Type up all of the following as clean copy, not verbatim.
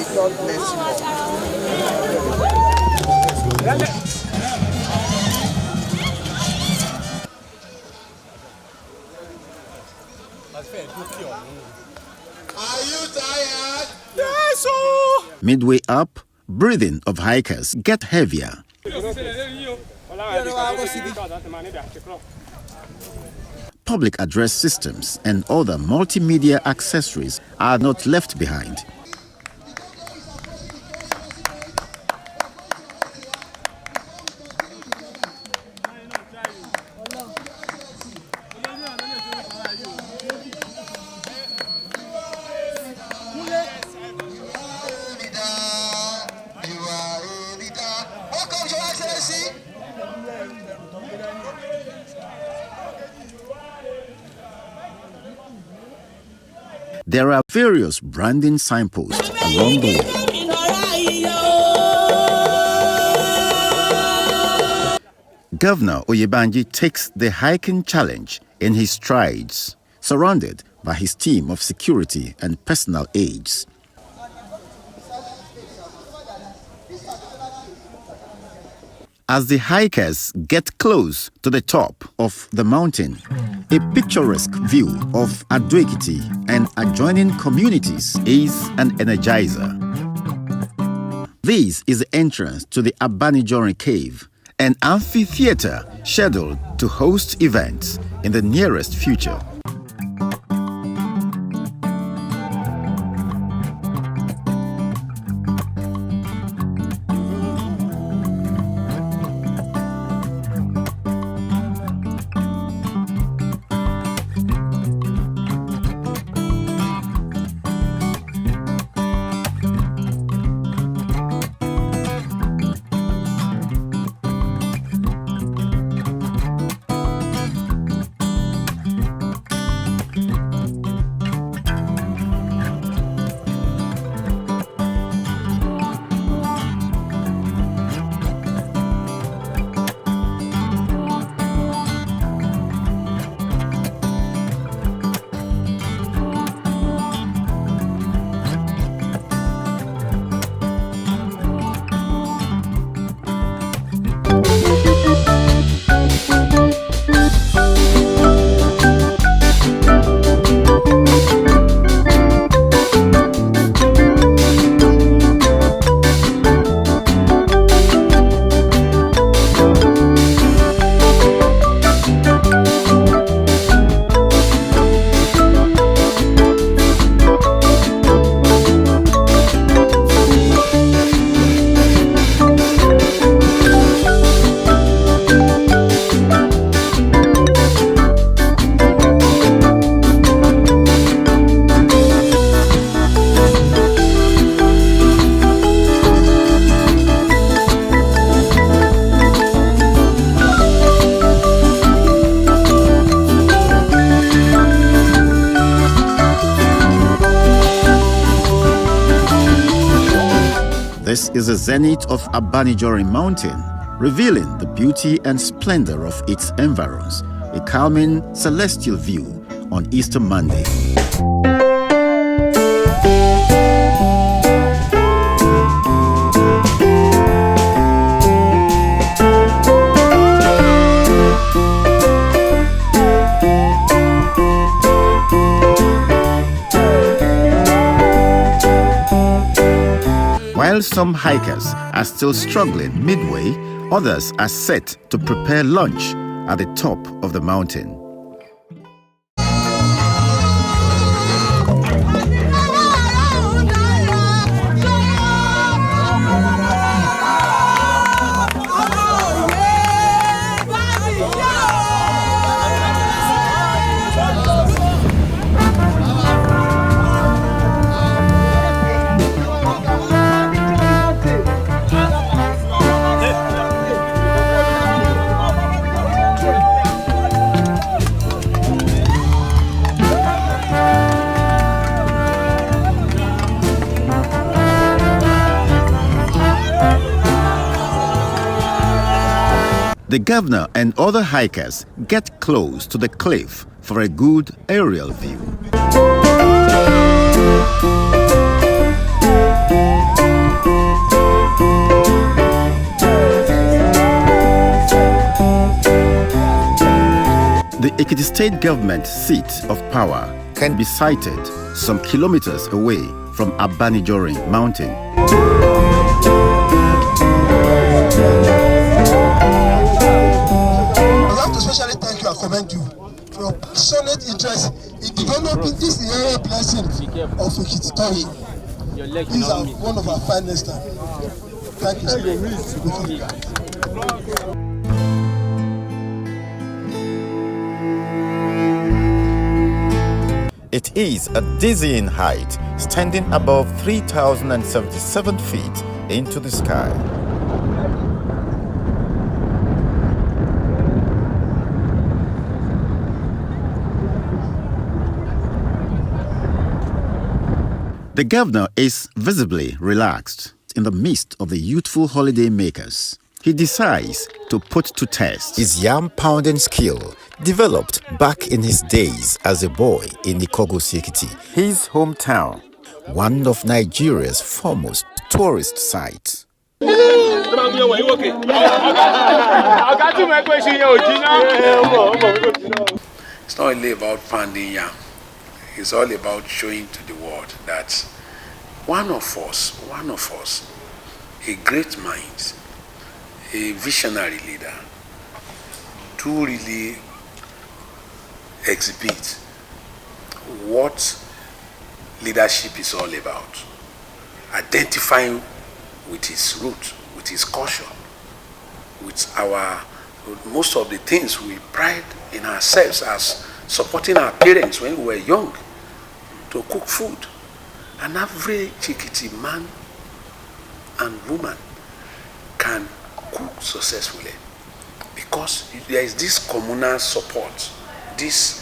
May God bless you all. Are you tired? Yes, sir. Midway up, breathing of hikers get heavier. Public address systems and other multimedia accessories are not left behind. There are various branding signposts along the way. Governor Oyebanji takes the hiking challenge in his strides, surrounded by his team of security and personal aides. As the hikers get close to the top of the mountain, a picturesque view of Ekiti and adjoining communities is an energizer. This is the entrance to the Abanijorin Cave, an amphitheater scheduled to host events in the nearest future. This is the zenith of Abanijorin Mountain, revealing the beauty and splendor of its environs, a calming celestial view on Easter Monday. While some hikers are still struggling midway, others are set to prepare lunch at the top of the mountain. The governor and other hikers get close to the cliff for a good aerial view. Ekiti State government seat of power can be sighted some kilometers away from Abanijorin Mountain. I want to especially thank you and commend you for your passionate interest in developing this inherent blessing of Ekiti tourism. These are one of our finest times. Thank you, sir. It is a dizzying height, standing above 3,077 feet into the sky. The governor is visibly relaxed in the midst of the youthful holiday makers. He decides to put to test his yam-pounding skill, developed back in his days as a boy in Ekiti, his hometown, one of Nigeria's foremost tourist sites. It's not only about pounding yam. It's all about showing to the world that one of us, a great mind, a visionary leader, to really exhibit what leadership is all about. Identifying with his root, with his culture, with most of the things we pride in ourselves as supporting our parents when we were young to cook food. An average Ekiti man and woman can cook successfully because there is this communal support, this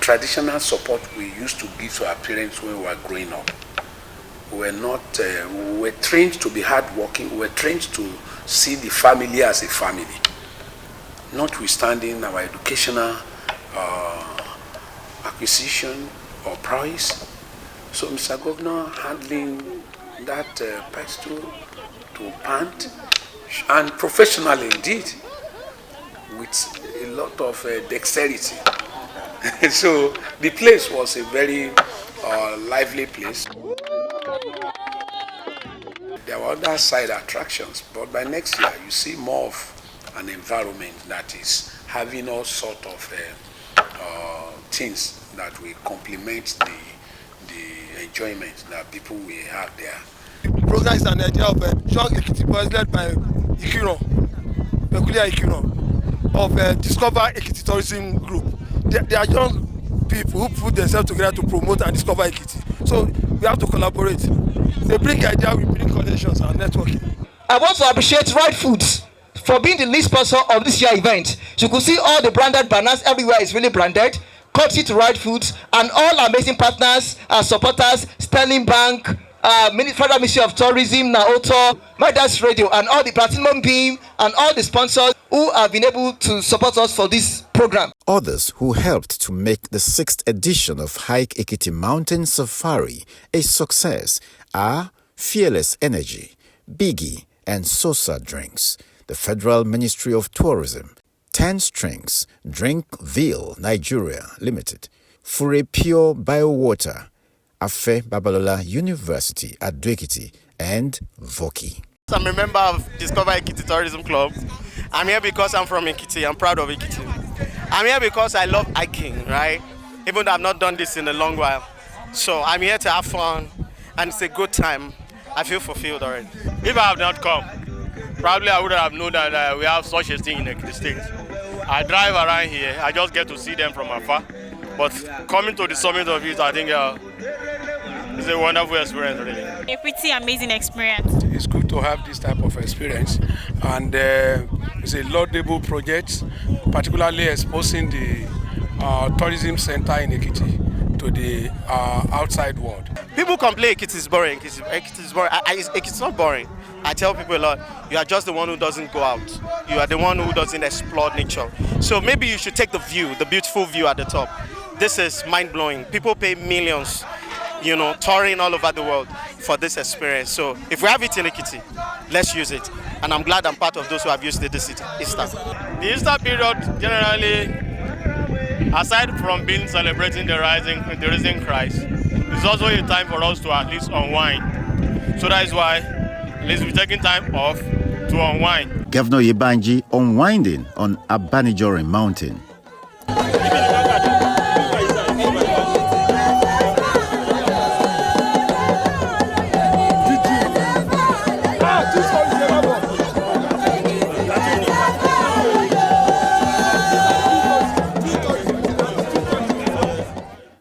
traditional support we used to give to our parents when we were growing up. We were trained to be hardworking. We were trained to see the family as a family, notwithstanding our educational acquisition or price. So Mr. Governor handling that pestle to pant, and professionally indeed, with a lot of dexterity. So the place was a very lively place. There were other side attractions, but by next year you see more of an environment that is having all sort of things that will complement the enjoyment that people will have there. The program is an idea of Young Ekiti Boys led by Ikiron, Peculiar Ikiron, of Discover Ekiti Tourism Group. They are young people who put themselves together to promote and discover Ekiti. So we have to collaborate. They bring idea, we bring connections and networking. I want to appreciate Right Foods for being the lead sponsor of this year event. You can see all the branded banners everywhere is really branded. Courtesy to Right Foods and all our amazing partners, our supporters, Sterling Bank, Federal Ministry of Tourism, Naoto, Midas Radio, and all the Platinum Beam, and all the sponsors who have been able to support us for this program. Others who helped to make the 6th edition of Hike Ekiti Mountain Safari a success are Fearless Energy, Biggie, and Sosa Drinks, the Federal Ministry of Tourism, 10 Strings, Drinkville, Nigeria Limited, Fure Pure Biowater, Afe Babalola University at Ekiti, and Voki. I'm a member of Discover Ekiti Tourism Club. I'm here because I'm from Ekiti. I'm proud of Ekiti. I'm here because I love hiking, right? Even though I've not done this in a long while. So I'm here to have fun, and it's a good time. I feel fulfilled already. If I have not come, probably I would have known that we have such a thing in Ekiti State. I drive around here, I just get to see them from afar. But coming to the summit of it, I think it's a wonderful experience, really. A pretty amazing experience. It's good to have this type of experience, and it's a laudable project, particularly exposing the tourism center in Ekiti to the outside world. People complain Ekiti is boring. Ekiti is boring. Ekiti's not boring. I tell people a lot, you are just the one who doesn't go out. You are the one who doesn't explore nature. So maybe you should take the view, the beautiful view at the top. This is mind-blowing. People pay millions, touring all over the world for this experience. So if we have it in Ekiti, let's use it. And I'm glad I'm part of those who have used it this Easter. The Easter period generally aside from being celebrating the risen Christ, it's also a time for us to at least unwind. So that is why at least we're taking time off to unwind. Governor Oyebanji unwinding on Abanijorin Mountain.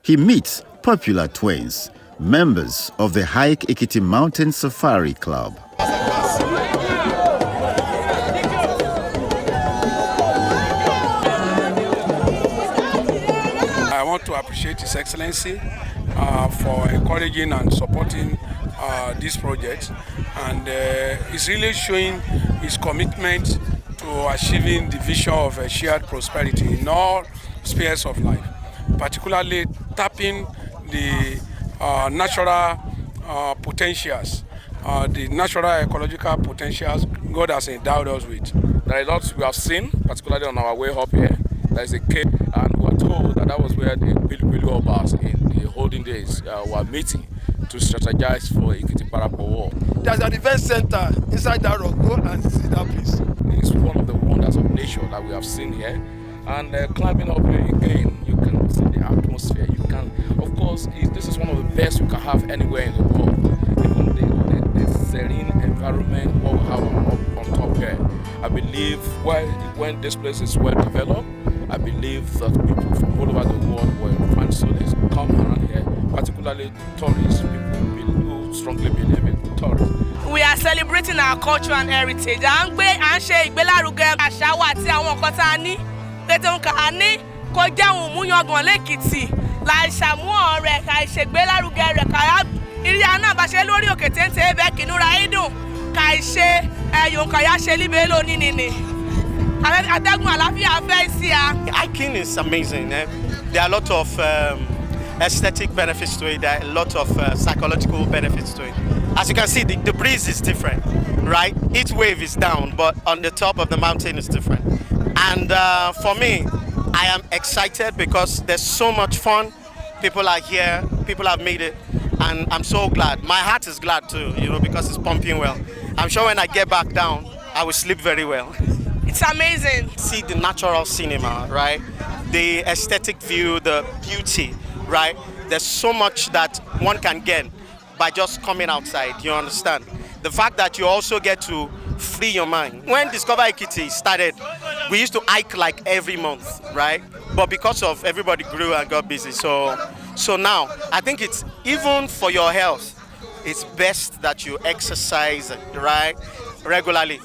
He meets popular twins, members of the Hike Ekiti Mountain Safari Club. I want to appreciate His Excellency for encouraging and supporting this project, and it's really showing his commitment to achieving the vision of a shared prosperity in all spheres of life, particularly tapping the natural potentials, the natural ecological potentials God has endowed us with. There are lots we have seen, particularly on our way up here. There is a cave, and we are told that that was where the Bilu Obas in the olden days were meeting to strategize for Ekiti Parappa War. There's an event center inside that rock. Go and see that place. It's one of the wonders of nature that we have seen here. And climbing up here again, you can see the atmosphere. You can, of course, this is one of the best you can have anywhere in the world. Even the serene environment, what we have on top here. I believe when this place is well developed, I believe that people from all over the world will find solace, come around here, particularly tourists, people who strongly believe in tourism. We are celebrating our culture and heritage. Kó jẹ́ àwọn òmúyangàn lẹ́kìtì láì ṣàmúhàn rẹ̀ ká ìṣègbélárugẹ rẹ̀ ká ìrí àná àbáṣe lórí òkè téńté ẹ̀bẹ̀ kìnnúra ìdùn ká ìṣe ẹ̀yùn kàyà ṣe líbe lónìí nìní. Atẹ́gùn àlàáfíà fẹ́ sí a. Hiking is amazing. There are a lot of aesthetic benefits to it. There are a lot of psychological benefits to it. As you can see, the breeze is different, right? Each wave is down, but on the top of the mountain is different. And for me, I am excited because there's so much fun. People are here, people have made it, and I'm so glad. My heart is glad too, because it's pumping well. I'm sure when I get back down, I will sleep very well. It's amazing. See the natural cinema, right? The aesthetic view, the beauty, right? There's so much that one can get by just coming outside, you understand? The fact that you also get to free your mind. When Discover Ekiti started, we used to hike like every month, right? But because of everybody grew and got busy, so now I think it's even for your health, it's best that you exercise, right, regularly.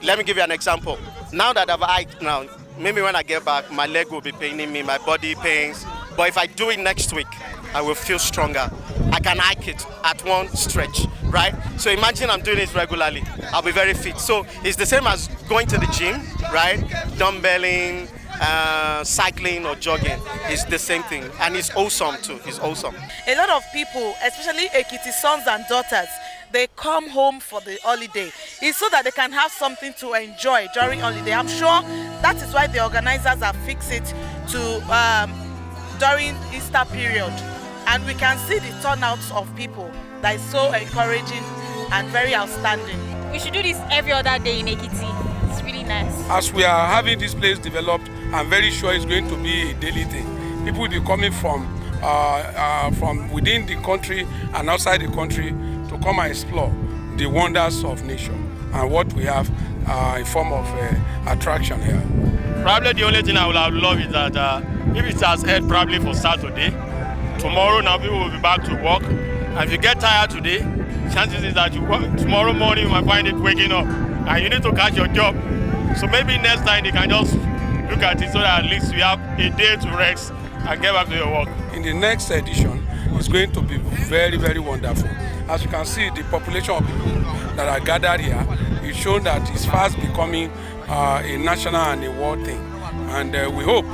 Let me give you an example. Now that I've hiked now, maybe when I get back, my leg will be paining me, my body pains. But if I do it next week, I will feel stronger. I can hike it at one stretch, right? So imagine I'm doing it regularly. I'll be very fit. So it's the same as going to the gym, right? Dumbbelling, cycling or jogging. It's the same thing. And it's awesome too. It's awesome. A lot of people, especially Ekiti sons and daughters, they come home for the holiday. It's so that they can have something to enjoy during holiday. I'm sure that is why the organizers have fixed it to during Easter period. And we can see the turnouts of people that is so encouraging and very outstanding. We should do this every other day in Ekiti. It's really nice. As we are having this place developed, I'm very sure it's going to be a daily thing. People will be coming from within the country and outside the country to come and explore the wonders of nature and what we have in form of attraction here. Probably the only thing I would have loved is that if it has held probably for Saturday, tomorrow now people will be back to work. And if you get tired today, chances is that tomorrow morning you might find it waking up and you need to catch your job. So maybe next time they can just look at it so that at least you have a day to rest and get back to your work. In the next edition, it's going to be very, very wonderful. As you can see, the population of people that are gathered here is shown that it's fast becoming a national and a world thing. And we hope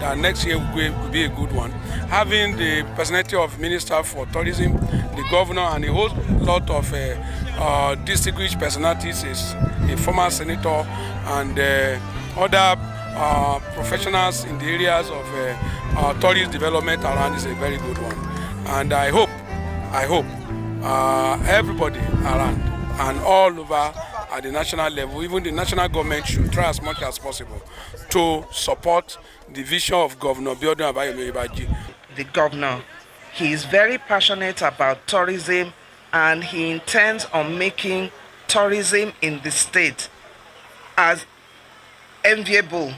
that next year will be a good one. Having the personality of Minister for Tourism, the governor, and a whole lot of distinguished personalities, is a former senator and other professionals in the areas of tourist development around is a very good one. And I hope everybody around and all over at the national level, even the national government, should try as much as possible to support the vision of Governor Biodun Oyebanji. The governor, he is very passionate about tourism, and he intends on making tourism in the state as enviable,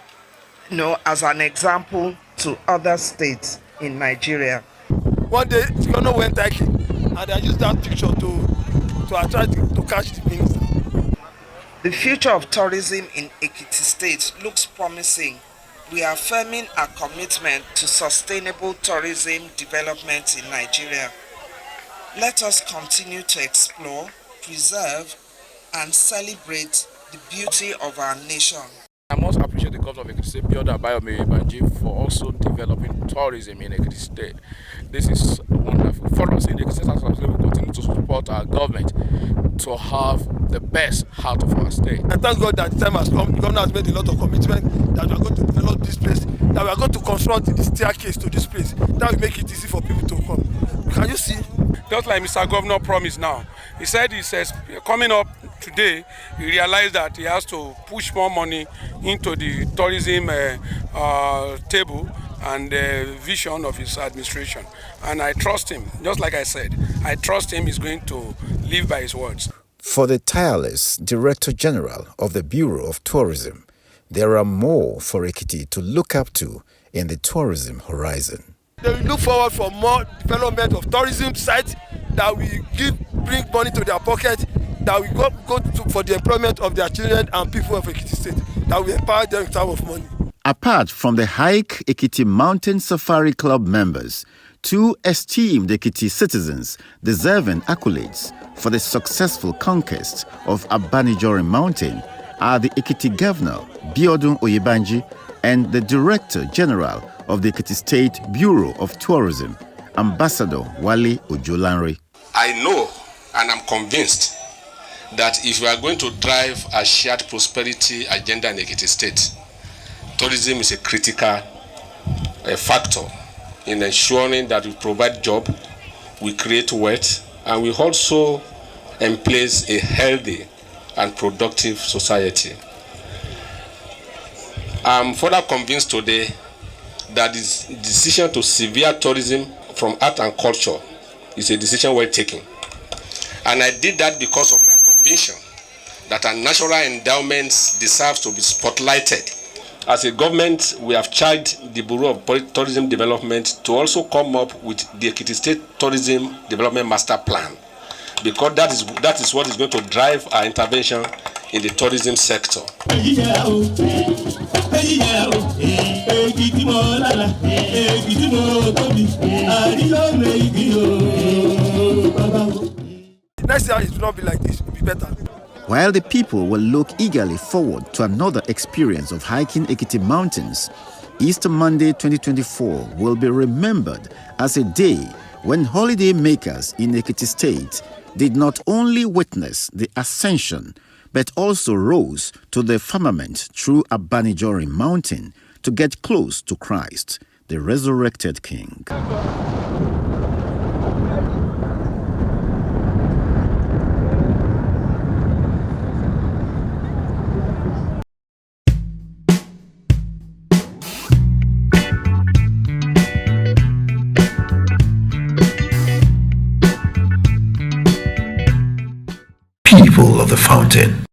as an example to other states in Nigeria. One day, the governor went hiking, and I used that picture to attract to catch the minister. The future of tourism in Ekiti State looks promising. We are affirming our commitment to sustainable tourism development in Nigeria. Let us continue to explore, preserve, and celebrate the beauty of our nation. I must appreciate the governor of Ekiti State, Biodun Oyebanji, for also developing tourism in Ekiti State. This is wonderful. For us in Ekiti State, we will continue to support our government to have the best out of our state. And thank God that the time has come. The governor has made a lot of commitment that we are going to develop this place, that we are going to construct the staircase to this place. That will make it easy for people to come. Can you see? Just like Mr. Governor promised now. He said he says coming up today, he realized that he has to push more money into the tourism table and vision of his administration. And I trust him, just like I said, I trust him he's going to live by his words. For the tireless Director General of the Bureau of Tourism, there are more for Ekiti to look up to in the tourism horizon. They will look forward for more development of tourism sites that will bring money to their pocket, that will go for the employment of their children and people of Ekiti State, that will empower them in terms of money. Apart from the Hike Ekiti Mountain Safari Club members, two esteemed Ekiti citizens deserving accolades for the successful conquest of Abanijorin Mountain are the Ekiti Governor, Biodun Oyebanji, and the Director General of the Ekiti State Bureau of Tourism, Ambassador Wale Ojolanre. I know and I'm convinced that if we are going to drive a shared prosperity agenda in Ekiti State, tourism is a critical factor in ensuring that we provide jobs, we create wealth, and we also emplace a healthy and productive society. I'm further convinced today that this decision to sever tourism from art and culture is a decision well taken. And I did that because of my conviction that our natural endowments deserve to be spotlighted. As a government, we have charged the Bureau of Tourism Development to also come up with the Ekiti State Tourism Development Master Plan, because that is what is going to drive our intervention in the tourism sector. Next year it will not be like this, it will be better. While the people will look eagerly forward to another experience of hiking Ekiti Mountains, Easter Monday 2024 will be remembered as a day when holiday makers in Ekiti State did not only witness the ascension, but also rose to the firmament through Abanijorin Mountain to get close to Christ, the resurrected King. People of the fountain.